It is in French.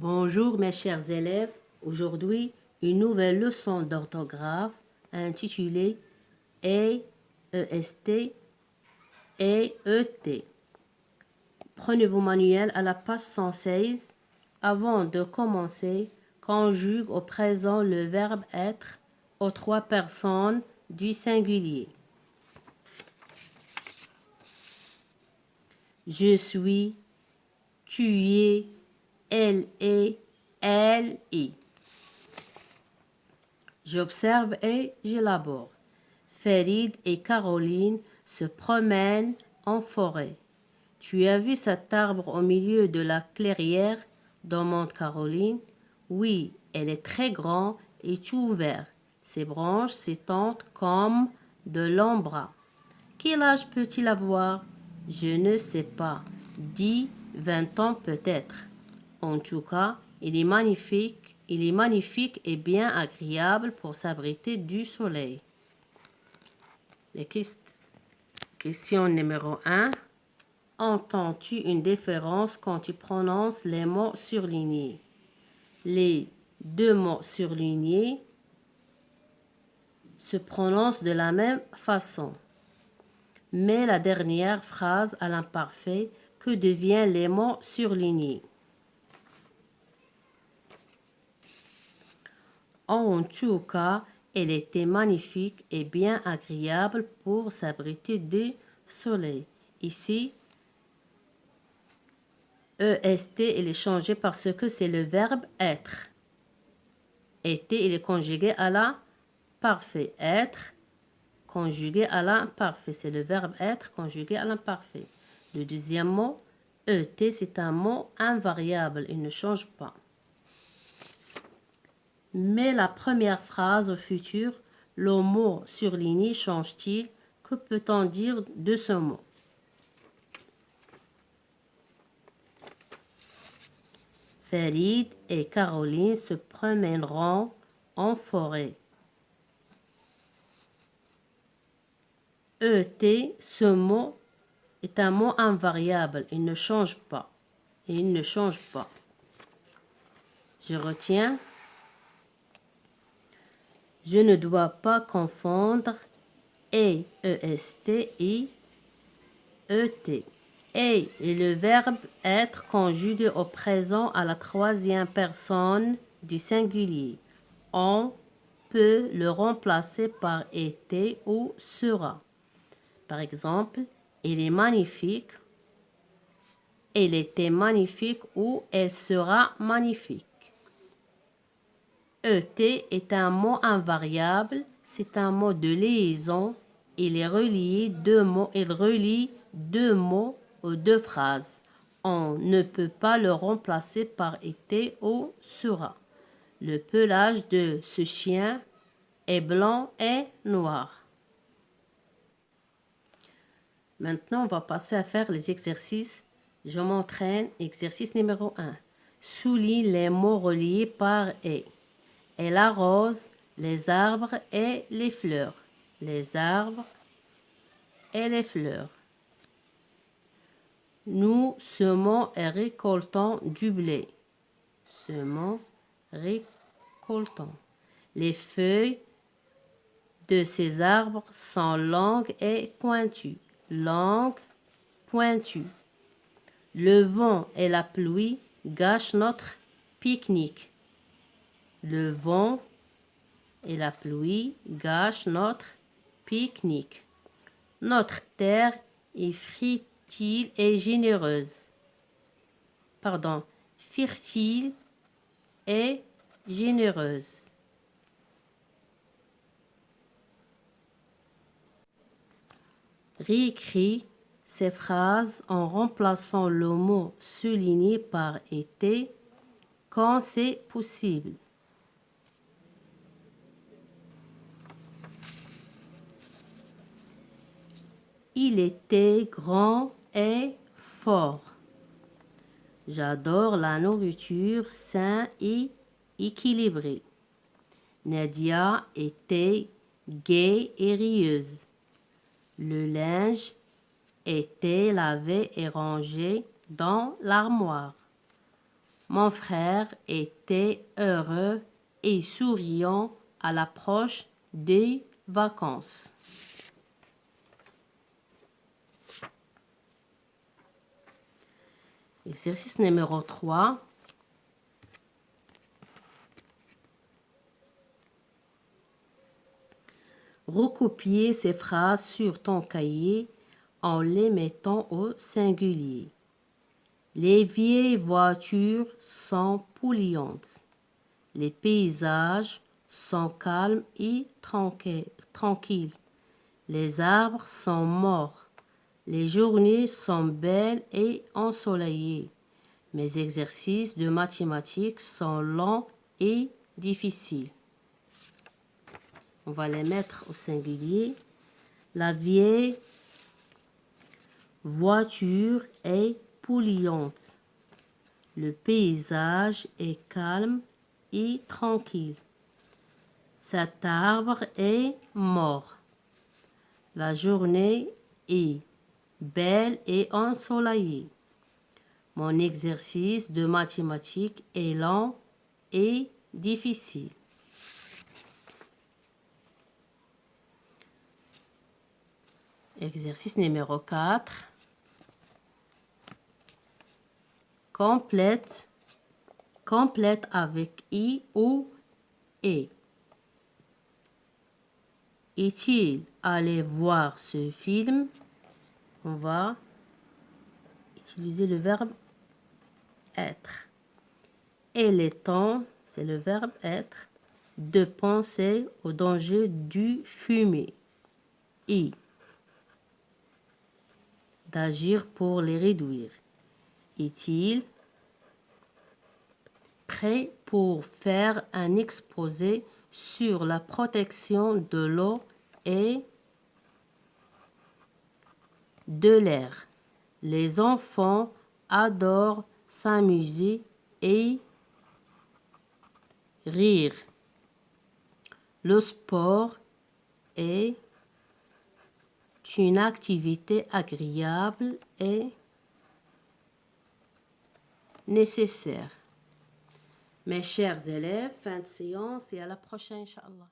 Bonjour mes chers élèves, aujourd'hui une nouvelle leçon d'orthographe intitulée EST et ET. Prenez vos manuels à la page 116. Avant de commencer, conjugue au présent le verbe être aux trois personnes du singulier. Je suis, tu es, elle est, elle est. J'observe et j'élabore. Farid et Caroline se promènent en forêt. Tu as vu cet arbre au milieu de la clairière? Demande Caroline. Oui, elle est très grande et tout vert. Ses branches s'étendent comme de l'ombre. Quel âge peut-il avoir? Je ne sais pas. 10, 20 ans peut-être. En tout cas, il est magnifique et bien agréable pour s'abriter du soleil. Question numéro 1. Entends-tu une différence quand tu prononces les mots surlignés? Les deux mots surlignés se prononcent de la même façon. Mais la dernière phrase à l'imparfait, que deviennent les mots surlignés? En tout cas, elle était magnifique et bien agréable pour s'abriter du soleil. Ici, EST, il est changé parce que c'est le verbe être. Était, il est conjugué à l'imparfait. Être, conjugué à l'imparfait. C'est le verbe être conjugué à l'imparfait. Le deuxième mot, ET, c'est un mot invariable. Il ne change pas. Mais la première phrase au futur, le mot surligné change-t-il? Que peut-on dire de ce mot? Farid et Caroline se promèneront en forêt. ET, ce mot est un mot invariable. Il ne change pas. Il ne change pas. Je retiens. Je ne dois pas confondre EST et ET. Et est le verbe être conjugué au présent à la troisième personne du singulier. On peut le remplacer par était ou sera. Par exemple, il est magnifique, elle était magnifique ou elle sera magnifique. ET est un mot invariable, c'est un mot de liaison. Il relie deux mots ou deux phrases. On ne peut pas le remplacer par était ou sera. Le pelage de ce chien est blanc et noir. Maintenant, on va passer à faire les exercices. Je m'entraîne. Exercice numéro 1. Souligne les mots reliés par « et ». Elle arrose les arbres et les fleurs. Les arbres et les fleurs. Nous semons et récoltons du blé. Semons, récoltons. Les feuilles de ces arbres sont longues et pointues. Longues, pointues. Le vent et la pluie gâchent notre pique-nique. Le vent et la pluie gâchent notre pique-nique. Notre terre est fertile et généreuse. Fertile et généreuse. Réécris ces phrases en remplaçant le mot souligné par était quand c'est possible. Il était grand et fort. J'adore la nourriture saine et équilibrée. Nadia était gaie et rieuse. Le linge était lavé et rangé dans l'armoire. Mon frère était heureux et souriant à l'approche des vacances. Exercice numéro 3. Recopier ces phrases sur ton cahier en les mettant au singulier. Les vieilles voitures sont polluantes. Les paysages sont calmes et tranquilles. Les arbres sont morts. Les journées sont belles et ensoleillées. Mes exercices de mathématiques sont longs et difficiles. On va les mettre au singulier. La vieille voiture est polluante. Le paysage est calme et tranquille. Cet arbre est mort. La journée est belle et ensoleillée. Mon exercice de mathématiques est lent et difficile. Exercice numéro 4. Complète avec I ou E. Est-il allé voir ce film? On va utiliser le verbe être. Il est temps, c'est le verbe être, de penser au danger du fumer. I. D'agir pour les réduire. Est-il prêt pour faire un exposé sur la protection de l'eau et de l'air? Les enfants adorent s'amuser et rire. Le sport est une activité agréable et nécessaire. Mes chers élèves, fin de séance et à la prochaine, Inch'Allah.